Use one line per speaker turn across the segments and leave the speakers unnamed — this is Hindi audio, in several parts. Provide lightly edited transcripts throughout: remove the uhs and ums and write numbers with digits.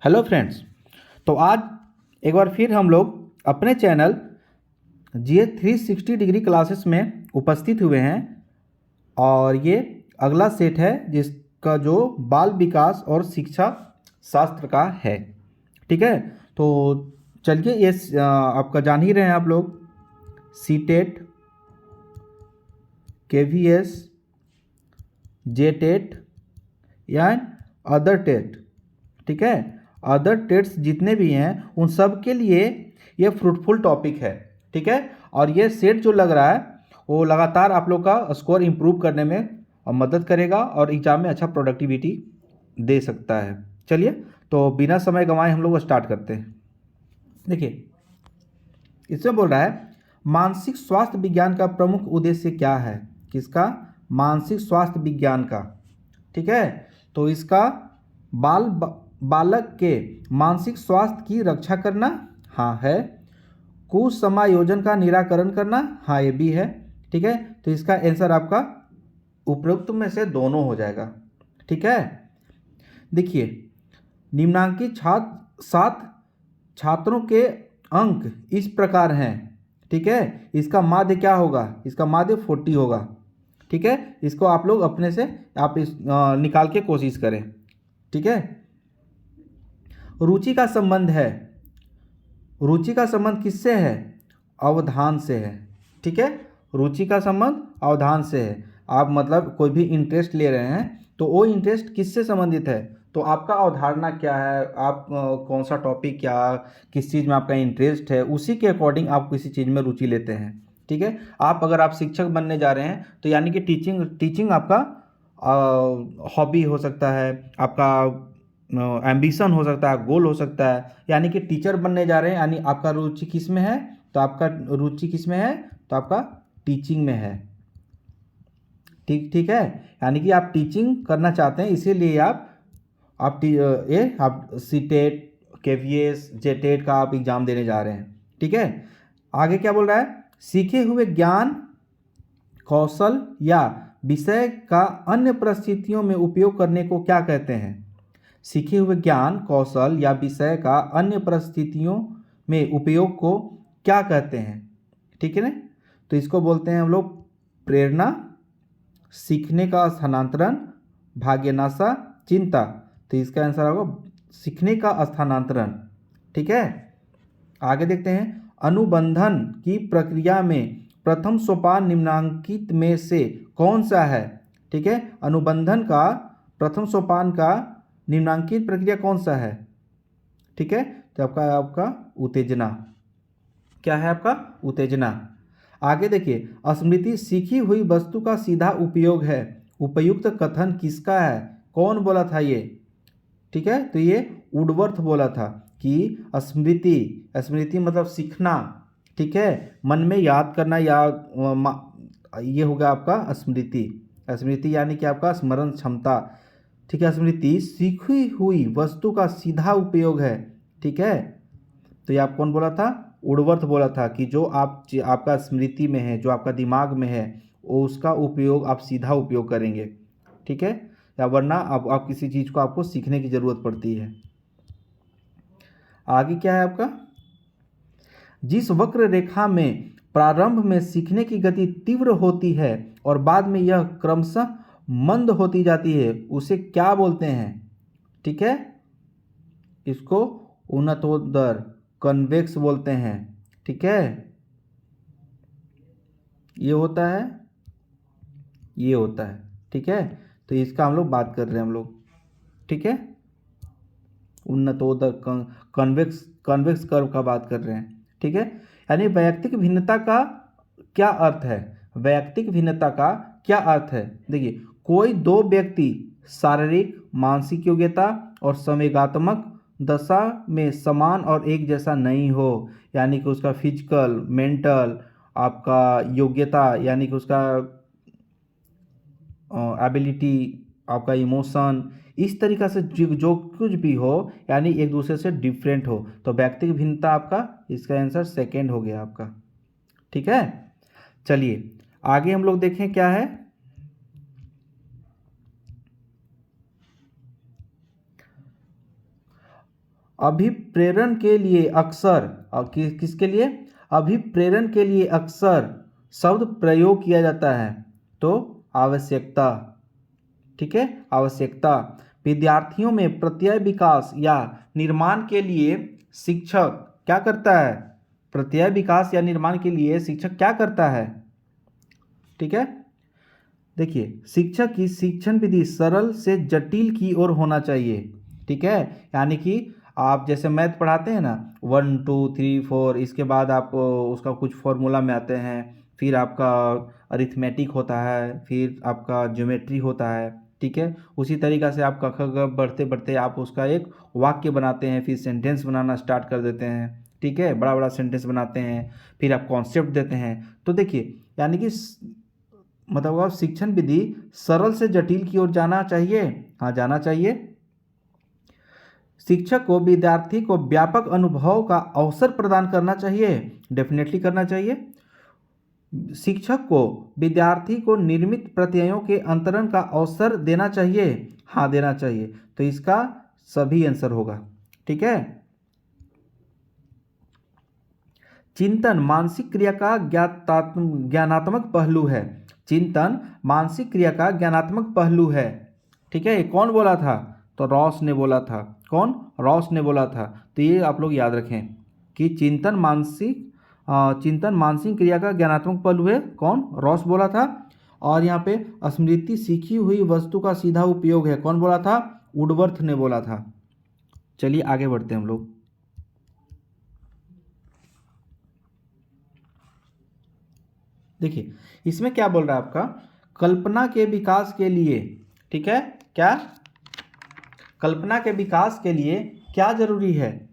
Hello friends. तो आज एक बार फिर हम लोग अपने चैनल GS 360 डिग्री क्लासेस में उपस्थित हुए हैं और ये अगला सेट है जिसका जो बाल विकास और शिक्षा शास्त्र का है। ठीक है, तो चलिए ये आपका जान ही रहे हैं आप लोग CTET, KVS, JTET या अदर टेट। ठीक है, अदर टेट्स जितने भी हैं उन सब के लिए ये फ्रूटफुल टॉपिक है। ठीक है, और ये सेट जो लग रहा है वो लगातार आप लोग का स्कोर इम्प्रूव करने में मदद करेगा और एग्ज़ाम में अच्छा प्रोडक्टिविटी दे सकता है। चलिए, तो बिना समय गंवाए हम लोग स्टार्ट करते हैं। देखिए, इसमें बोल रहा है मानसिक स्वास्थ्य विज्ञान का प्रमुख उद्देश्य क्या है। किसका? मानसिक स्वास्थ्य विज्ञान का। ठीक है, तो इसका बालक के मानसिक स्वास्थ्य की रक्षा करना, हाँ है। कुसमायोजन का निराकरण करना, हाँ ये भी है। ठीक है, तो इसका आंसर आपका उपरोक्त में से दोनों हो जाएगा। ठीक है, देखिए निम्नांकित सात छात्रों के अंक इस प्रकार हैं। ठीक है, इसका माध्य क्या होगा? इसका माध्य 40 होगा। ठीक है, इसको आप लोग अपने से आप निकाल के कोशिश करें। ठीक है, रुचि का संबंध है। रुचि का संबंध किससे है? अवधान से है। ठीक है, रुचि का संबंध अवधान से है। आप मतलब कोई भी इंटरेस्ट ले रहे हैं तो वो इंटरेस्ट किससे संबंधित है? तो आपका अवधारणा क्या है, आप कौन सा टॉपिक क्या किस चीज़ में आपका इंटरेस्ट है, उसी के अकॉर्डिंग आप किसी चीज़ में रुचि लेते हैं। ठीक है, अगर आप शिक्षक बनने जा रहे हैं तो यानी कि टीचिंग आपका हॉबी हो सकता है, आपका एम्बिशन हो सकता है, गोल हो सकता है। यानी कि टीचर बनने जा रहे हैं यानी आपका रुचि किस में है? तो आपका रुचि किस में है? तो आपका टीचिंग में है। ठीक है, यानी कि आप टीचिंग करना चाहते हैं, इसीलिए आप CTET, KVS, JTET का आप एग्ज़ाम देने जा रहे हैं। ठीक है, आगे क्या बोल रहा है? सीखे हुए ज्ञान, कौशल या विषय का अन्य परिस्थितियों में उपयोग करने को क्या कहते हैं? सीखे हुए ज्ञान, कौशल या विषय का अन्य परिस्थितियों में उपयोग को क्या कहते हैं? ठीक है ना, तो इसको बोलते हैं हम लोग प्रेरणा, सीखने का स्थानांतरण, भाग्यनाशा, चिंता। तो इसका आंसर होगा सीखने का स्थानांतरण। ठीक है, आगे देखते हैं अनुबंधन की प्रक्रिया में प्रथम सोपान निम्नांकित में से कौन सा है? ठीक है, अनुबंधन का प्रथम सोपान का निम्नांकित प्रक्रिया कौन सा है? ठीक है, तो आपका उत्तेजना। क्या है आपका? उत्तेजना। आगे देखिए, स्मृति सीखी हुई वस्तु का सीधा उपयोग है। उपयुक्त कथन किसका है? कौन बोला था ये? ठीक है, तो ये वुडवर्थ बोला था कि स्मृति मतलब सीखना। ठीक है, मन में याद करना या ये होगा आपका स्मृति। स्मृति यानी कि आपका स्मरण क्षमता। ठीक है, स्मृति सीखी हुई वस्तु का सीधा उपयोग है। ठीक है, तो ये आप कौन बोला था? वुडवर्थ बोला था कि जो आपका स्मृति में है, जो आपका दिमाग में है, उसका उपयोग आप सीधा उपयोग करेंगे। ठीक है, या वरना आप किसी चीज़ को आपको सीखने की ज़रूरत पड़ती है। आगे क्या है आपका? जिस वक्र रेखा में प्रारंभ में सीखने की गति तीव्र होती है और बाद में यह क्रमशः मंद होती जाती है, उसे क्या बोलते हैं? ठीक है, इसको उन्नतोत्तर कन्वेक्स बोलते हैं। ठीक है, ये होता है, ये होता है। ठीक है, तो इसका हम लोग बात कर रहे हैं हम लोग। ठीक है, उन्नतोत्तर कन्वेक्स कर्व का बात कर रहे हैं। ठीक है, यानी वैयक्तिक भिन्नता का क्या अर्थ है? वैयक्तिक भिन्नता का क्या अर्थ है? देखिए, कोई दो व्यक्ति शारीरिक, मानसिक योग्यता और संवेगात्मक दशा में समान और एक जैसा नहीं हो, यानी कि उसका फिजिकल, मेंटल, आपका योग्यता यानी कि उसका एबिलिटी, आपका इमोशन, इस तरीक़ा से जो कुछ भी हो यानी एक दूसरे से डिफरेंट हो, तो व्यक्तिगत भिन्नता आपका इसका आंसर सेकंड हो गया आपका। ठीक है, चलिए आगे हम लोग देखें क्या है। अभिप्रेरण के लिए अक्सर किसके लिए अभिप्रेरण के लिए अक्सर शब्द प्रयोग किया जाता है, तो आवश्यकता। ठीक है, आवश्यकता। विद्यार्थियों में प्रत्यय विकास या निर्माण के लिए शिक्षक क्या करता है, प्रत्यय विकास या निर्माण के लिए शिक्षक क्या करता है। ठीक है, देखिए शिक्षक की शिक्षण विधि सरल से जटिल की ओर होना चाहिए। ठीक है, यानी कि आप जैसे मैथ पढ़ाते हैं ना, 1 2 3 4, इसके बाद आप उसका कुछ फॉर्मूला में आते हैं, फिर आपका अरिथमेटिक होता है, फिर आपका ज्योमेट्री होता है। ठीक है, उसी तरीक़ा से आप क ख ग बढ़ते बढ़ते आप उसका एक वाक्य बनाते हैं, फिर सेंटेंस बनाना स्टार्ट कर देते हैं। ठीक है, बड़ा बड़ा सेंटेंस बनाते हैं, फिर आप कॉन्सेप्ट देते हैं। तो देखिए यानी कि मतलब आप शिक्षण विधि सरल से जटिल की ओर जाना चाहिए। हाँ, जाना चाहिए। शिक्षक को विद्यार्थी को व्यापक अनुभव का अवसर प्रदान करना चाहिए, डेफिनेटली करना चाहिए। शिक्षक को विद्यार्थी को निर्मित प्रत्ययों के अंतरण का अवसर देना चाहिए। हाँ, देना चाहिए। तो इसका सभी आंसर होगा। ठीक है, चिंतन मानसिक क्रिया का ज्ञानात्मक पहलू है। चिंतन मानसिक क्रिया का ज्ञानात्मक पहलू है। ठीक है, ये कौन बोला था, तो रॉस ने बोला था। कौन, रॉस ने बोला था। तो ये आप लोग याद रखें कि चिंतन मानसिक क्रिया का ज्ञानात्मक पहलू है। कौन, रॉस बोला था। और यहाँ पे स्मृति सीखी हुई वस्तु का सीधा उपयोग है। कौन बोला था, वुडवर्थ ने बोला था। चलिए आगे बढ़ते हैं हम लोग। देखिए इसमें क्या बोल रहा है आपका, कल्पना के विकास के लिए। ठीक है, क्या, कल्पना के विकास के लिए क्या जरूरी है।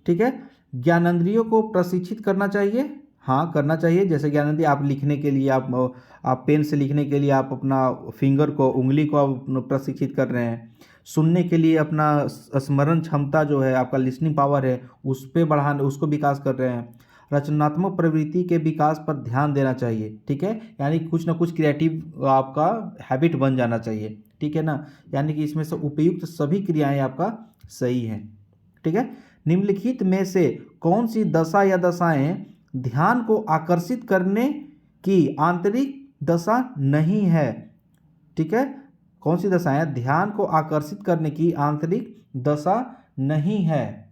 ठीक है, ज्ञानेंद्रियों को प्रशिक्षित करना चाहिए। हाँ, करना चाहिए। जैसे ज्ञानेंद्रिय आप लिखने के लिए आप पेन से लिखने के लिए आप अपना फिंगर को, उंगली को आप प्रशिक्षित कर रहे हैं। सुनने के लिए अपना स्मरण क्षमता जो है, आपका लिसनिंग पावर है, उस पर बढ़ाने, उसको विकास कर रहे हैं। रचनात्मक प्रवृत्ति के विकास पर ध्यान देना चाहिए। ठीक है, यानी कुछ ना कुछ क्रिएटिव आपका हैबिट बन जाना चाहिए। ठीक है ना, यानी कि इसमें से उपयुक्त सभी क्रियाएं आपका सही हैं। ठीक है, निम्नलिखित में से कौन सी दशा या दशाएं ध्यान को आकर्षित करने की आंतरिक दशा नहीं है। ठीक है, कौन सी दशाएं ध्यान को आकर्षित करने की आंतरिक दशा नहीं है।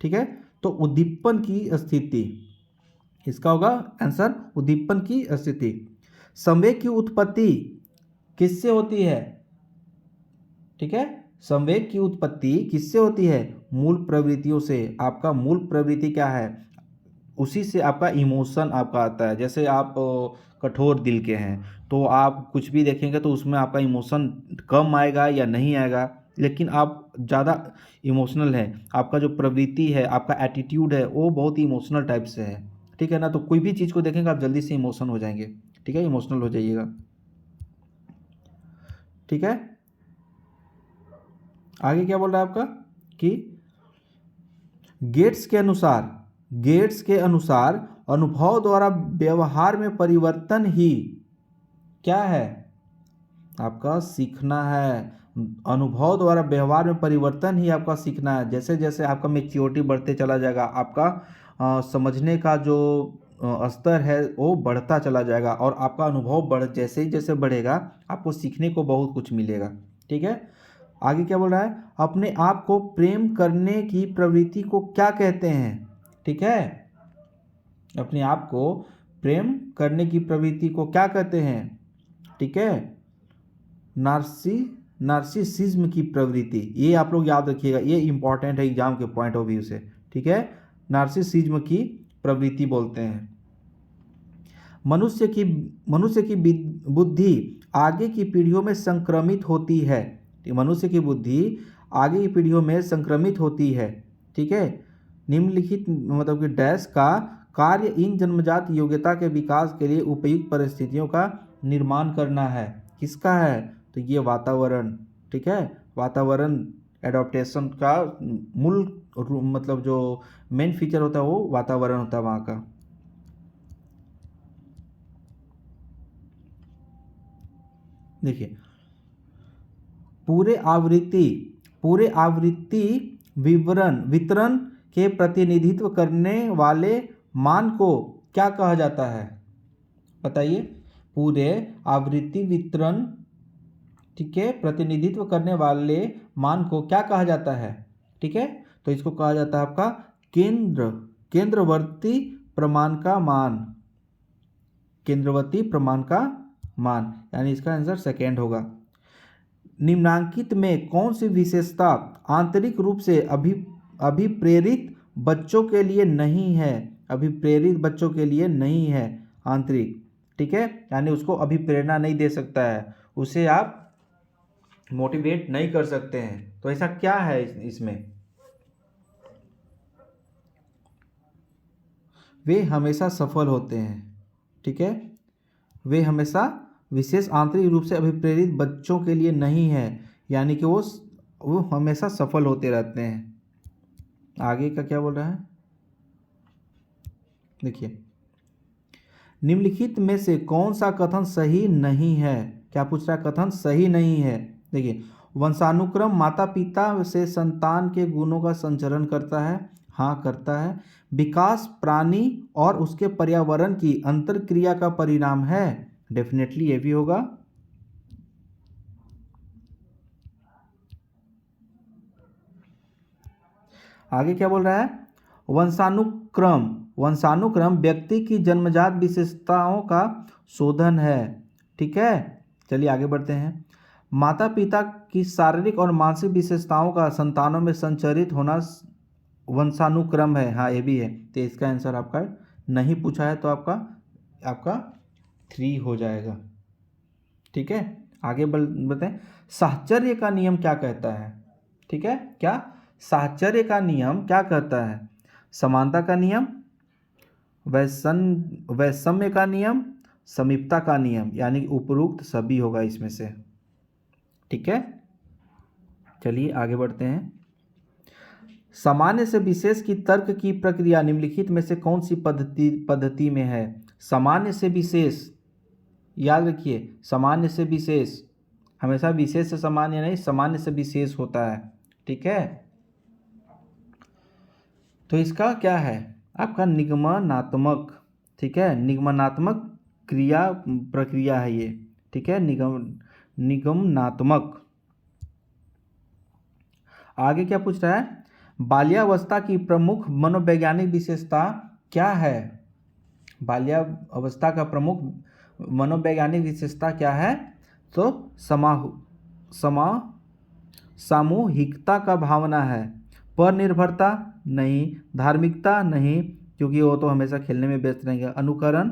ठीक है, तो उद्दीपन की स्थिति, इसका होगा आंसर उद्दीपन की स्थिति। संवेग की उत्पत्ति किससे होती है। ठीक है, संवेग की उत्पत्ति किससे होती है, मूल प्रवृत्तियों से। आपका मूल प्रवृत्ति क्या है, उसी से आपका इमोशन आपका आता है। जैसे आप कठोर दिल के हैं तो आप कुछ भी देखेंगे तो उसमें आपका इमोशन कम आएगा या नहीं आएगा, लेकिन आप ज़्यादा इमोशनल है, आपका जो प्रवृत्ति है, आपका एटीट्यूड है, वो बहुत ही इमोशनल टाइप से है। ठीक है ना, तो कोई भी चीज़ को देखेंगे आप जल्दी से इमोशन हो जाएंगे। ठीक है, इमोशनल हो जाइएगा। ठीक है, आगे क्या बोल रहा है आपका कि गेट्स के अनुसार अनुभव द्वारा व्यवहार में परिवर्तन ही क्या है, आपका सीखना है। अनुभव द्वारा व्यवहार में परिवर्तन ही आपका सीखना है। जैसे जैसे आपका मैच्योरिटी बढ़ते चला जाएगा, आपका समझने का जो स्तर है वो बढ़ता चला जाएगा, और आपका अनुभव जैसे ही जैसे बढ़ेगा आपको सीखने को बहुत कुछ मिलेगा। ठीक है, आगे क्या बोल रहा है, अपने आप को प्रेम करने की प्रवृत्ति को क्या कहते हैं। ठीक है, अपने आप को प्रेम करने की प्रवृत्ति को क्या कहते हैं। ठीक है, नार्सिसिज्म की प्रवृत्ति, ये आप लोग याद रखिएगा, ये इंपॉर्टेंट है एग्जाम के पॉइंट ऑफ व्यू से। ठीक है, नार्सिसिज्म की प्रवृत्ति बोलते हैं। मनुष्य की बुद्धि आगे की पीढ़ियों में संक्रमित होती है। मनुष्य की बुद्धि आगे की पीढ़ियों में संक्रमित होती है। ठीक है, निम्नलिखित मतलब कि डैश का कार्य इन जन्मजात योग्यता के विकास के लिए उपयुक्त परिस्थितियों का निर्माण करना है। किसका है, तो ये वातावरण। ठीक है, वातावरण एडॉप्टेशन का मूल मतलब जो मेन फीचर होता है वो वातावरण होता है वहाँ का। देखिए पूरे आवृत्ति वितरण के प्रतिनिधित्व करने वाले मान को क्या कहा जाता है? बताइए। पूरे आवृत्ति वितरण, ठीक है, प्रतिनिधित्व करने वाले मान को क्या कहा जाता है? ठीक है, तो इसको कहा जाता है आपका केंद्रवर्ती प्रमाण का मान। केंद्रवर्ती प्रमाण का मान, यानी इसका आंसर सेकेंड होगा। निम्नांकित में कौन सी विशेषता आंतरिक रूप से अभिप्रेरित बच्चों के लिए नहीं है? अभिप्रेरित बच्चों के लिए नहीं है आंतरिक, ठीक है, यानी उसको अभिप्रेरणा नहीं दे सकता है, उसे आप मोटिवेट नहीं कर सकते हैं। तो ऐसा क्या है इसमें? वे हमेशा सफल होते हैं, ठीक है, वे हमेशा विशेष आंतरिक रूप से अभिप्रेरित बच्चों के लिए नहीं है, यानी कि वो हमेशा सफल होते रहते हैं। आगे का क्या बोल रहा है, देखिए। निम्नलिखित में से कौन सा कथन सही नहीं है? क्या पूछ रहा है? कथन सही नहीं है। देखिए, वंशानुक्रम माता पिता से संतान के गुणों का संचरण करता है। हाँ, करता है। विकास प्राणी और उसके पर्यावरण की अंतरक्रिया का परिणाम है। डेफिनेटली ये भी होगा। आगे क्या बोल रहा है? वंशानुक्रम व्यक्ति की जन्मजात विशेषताओं का शोधन है, ठीक है। चलिए आगे बढ़ते हैं। माता पिता की शारीरिक और मानसिक विशेषताओं का संतानों में संचरित होना वंशानुक्रम है। हाँ, ये भी है। तो इसका आंसर आपका नहीं पूछा है, तो आपका 3 हो जाएगा, ठीक है। आगे बताएं, साहचर्य का नियम क्या कहता है? ठीक है, क्या साहचर्य का नियम क्या कहता है? समानता का नियम, वैषम्य का नियम, समीपता का नियम, यानी उपरोक्त सभी होगा इसमें से, ठीक है। चलिए आगे बढ़ते हैं। सामान्य से विशेष की तर्क की प्रक्रिया निम्नलिखित में से कौन सी पद्धति में है? सामान्य से विशेष, याद रखिए, सामान्य से विशेष, हमेशा विशेष से सामान्य नहीं, सामान्य से विशेष होता है, ठीक है। तो इसका क्या है? आपका निगमनात्मक, ठीक है, निगमनात्मक प्रक्रिया है ये, ठीक है, निगमनात्मक। आगे क्या पूछ रहा है? बाल्यावस्था की प्रमुख मनोवैज्ञानिक विशेषता क्या है? बाल्यावस्था का प्रमुख मनोवैज्ञानिक विशेषता क्या है? तो सामूहिकता का भावना है। पर निर्भरता नहीं, धार्मिकता नहीं, क्योंकि वो तो हमेशा खेलने में व्यस्त रहेंगे। अनुकरण,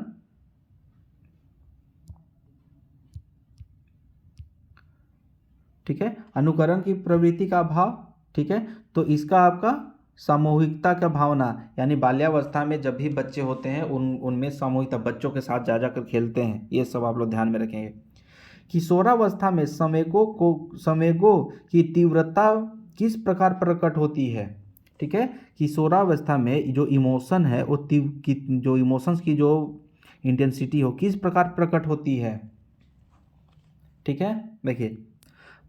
ठीक है, अनुकरण की प्रवृत्ति का भाव, ठीक है। तो इसका आपका सामूहिकता का भावना, यानी बाल्यावस्था में जब भी बच्चे होते हैं उनमें सामूहिकता, बच्चों के साथ जा कर खेलते हैं, ये सब आप लोग ध्यान में रखेंगे। किशोरावस्था में संवेगों की तीव्रता किस प्रकार प्रकट होती है? ठीक है, किशोरावस्था में जो इमोशन है वो जो इमोशंस की जो इंटेंसिटी हो किस प्रकार प्रकट होती है? ठीक है, देखिए,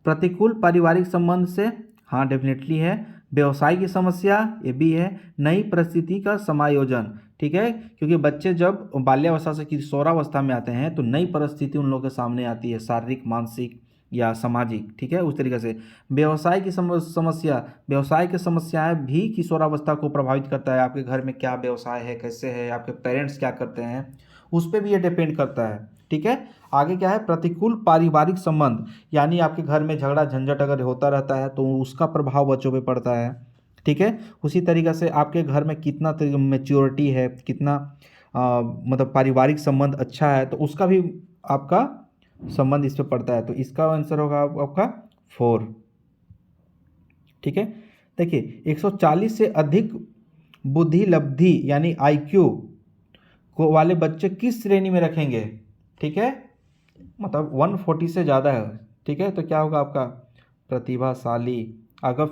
प्रतिकूल पारिवारिक संबंध से, हाँ डेफिनेटली है। व्यवसाय की समस्या, ये भी है। नई परिस्थिति का समायोजन, ठीक है, क्योंकि बच्चे जब बाल्यावस्था से किशोरावस्था में आते हैं तो नई परिस्थिति उन लोगों के सामने आती है, शारीरिक, मानसिक या सामाजिक, ठीक है, उस तरीके से। व्यवसाय की समस्या, व्यवसाय की समस्याएं भी किशोरावस्था को प्रभावित करता है। आपके घर में क्या व्यवसाय है, कैसे है, आपके पेरेंट्स क्या करते हैं, उस पर भी ये डिपेंड करता है, ठीक है। आगे क्या है? प्रतिकूल पारिवारिक संबंध, यानी आपके घर में झगड़ा झंझट अगर होता रहता है तो उसका प्रभाव बच्चों पे पड़ता है, ठीक है। उसी तरीके से आपके घर में कितना मैच्योरिटी है, कितना मतलब पारिवारिक संबंध अच्छा है, तो उसका भी आपका संबंध इस पर पड़ता है। तो इसका आंसर होगा आपका 4, ठीक है। देखिए, 140 से अधिक बुद्धि लब्धि यानी IQ को वाले बच्चे किस श्रेणी में रखेंगे? ठीक है, मतलब 140 से ज़्यादा है, ठीक है, तो क्या होगा आपका? प्रतिभाशाली। अगर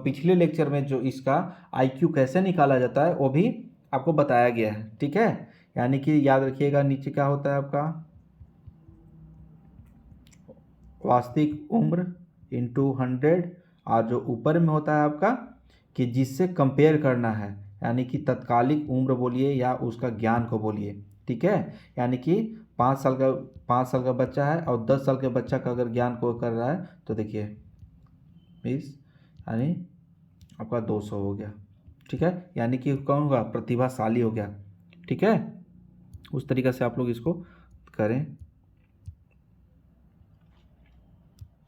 पिछले लेक्चर में जो इसका IQ कैसे निकाला जाता है वो भी आपको बताया गया है, ठीक है। यानी कि याद रखिएगा, नीचे क्या होता है आपका? वास्तविक उम्र इंटू 100, और जो ऊपर में होता है आपका कि जिससे कंपेयर करना है, यानी कि तत्कालिक उम्र बोलिए या उसका ज्ञान को बोलिए, ठीक है। यानी कि 5 साल का बच्चा है और 10 साल के बच्चा का अगर ज्ञान को कर रहा है तो देखिए 20 यानी आपका 200 हो गया, ठीक है। यानी कि कौन होगा, प्रतिभाशाली हो गया, ठीक है। उस तरीक़े से आप लोग इसको करें।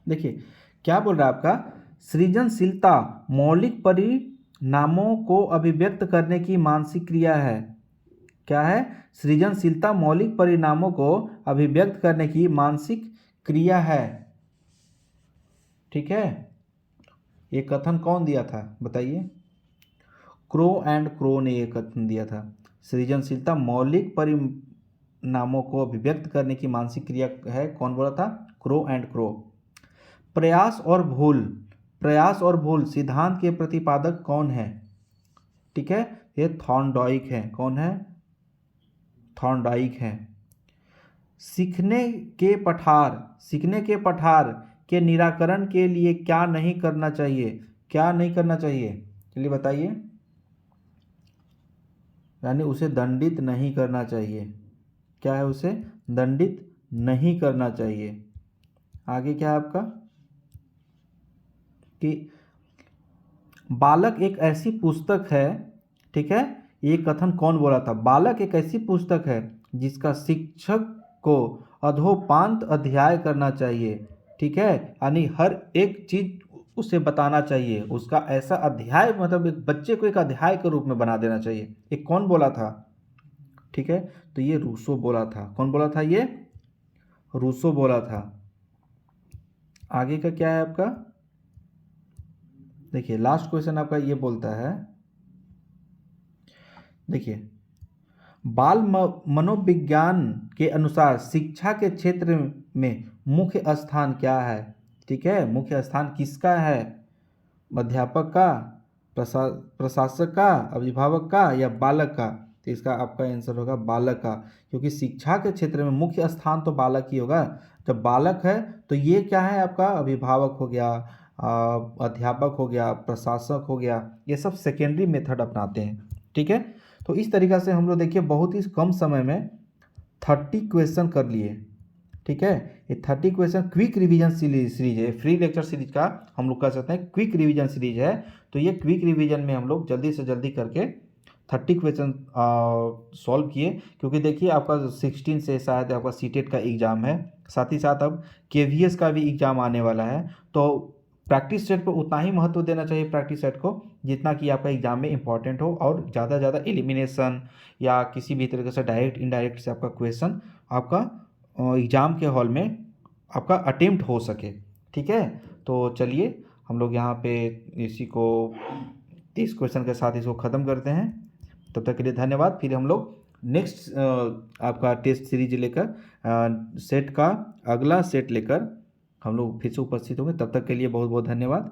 देखिए क्या बोल रहा है आपका, सृजनशीलता मौलिक परिणामों को अभिव्यक्त करने की मानसिक क्रिया है। क्या है, सृजनशीलता मौलिक परिणामों को अभिव्यक्त करने की मानसिक क्रिया है, ठीक है। ये कथन कौन दिया था बताइए, क्रो एंड क्रो ने ये कथन दिया था। सृजनशीलता मौलिक परिणामों को अभिव्यक्त करने की मानसिक क्रिया है, कौन बोला था, क्रो एंड क्रो। प्रयास और भूल सिद्धांत के प्रतिपादक कौन है, ठीक है, ये थॉर्नडाइक है। कौन है, थॉर्नडाइक है। सीखने के पठार के निराकरण के लिए क्या नहीं करना चाहिए, चलिए बताइए। यानी उसे दंडित नहीं करना चाहिए, क्या है, उसे दंडित नहीं करना चाहिए। आगे क्या है आपका, कि बालक एक ऐसी पुस्तक है, ठीक है। ये कथन कौन बोला था, बालक एक ऐसी पुस्तक है जिसका शिक्षक को अधोपांत अध्याय करना चाहिए, ठीक है। यानी हर एक चीज उसे बताना चाहिए, उसका ऐसा अध्याय, मतलब एक बच्चे को एक अध्याय के रूप में बना देना चाहिए। ये कौन बोला था, ठीक है, तो ये रूसो बोला था। कौन बोला था, ये रूसो बोला था। आगे का क्या है आपका, देखिए लास्ट क्वेश्चन आपका ये बोलता है, देखिए बाल मनोविज्ञान के अनुसार शिक्षा के क्षेत्र में मुख्य स्थान क्या है, ठीक है। मुख्य स्थान किसका है, अध्यापक का, प्रशासक का, अभिभावक का या बालक का। तो इसका आपका आंसर होगा बालक का, क्योंकि शिक्षा के क्षेत्र में मुख्य स्थान तो बालक ही होगा। जब बालक है तो ये क्या है आपका, अभिभावक हो गया, अध्यापक हो गया, प्रशासक हो गया, ये सब सेकेंडरी मेथड अपनाते हैं, ठीक है। तो इस तरीक़ा से हम लोग देखिए बहुत ही कम समय में 30 क्वेश्चन कर लिए, ठीक है। ये 30 क्वेश्चन क्विक रिवीजन सीरीज है, फ्री लेक्चर सीरीज का हम लोग कह सकते हैं क्विक रिवीजन सीरीज है। तो ये क्विक रिवीजन में हम लोग जल्दी से जल्दी करके 30 क्वेश्चन सॉल्व किए, क्योंकि देखिए आपका 16 से शायद आपका सीटेट का एग्ज़ाम है, साथ ही साथ अब KVS का भी एग्ज़ाम आने वाला है। तो प्रैक्टिस सेट को उतना ही महत्व देना चाहिए, प्रैक्टिस सेट को, जितना कि आपका एग्जाम में इंपॉर्टेंट हो, और ज़्यादा से ज़्यादा एलिमिनेशन या किसी भी तरीके से डायरेक्ट इनडायरेक्ट से आपका क्वेश्चन आपका एग्ज़ाम के हॉल में आपका अटेम्प्ट हो सके, ठीक है। तो चलिए हम लोग यहाँ पे इसी को 30 क्वेश्चन के साथ इसको ख़त्म करते हैं। तब तक के लिए धन्यवाद। फिर हम लोग नेक्स्ट आपका टेस्ट सीरीज लेकर सेट का अगला सेट लेकर हम लोग फिर से उपस्थित होंगे। तब तक के लिए बहुत बहुत धन्यवाद।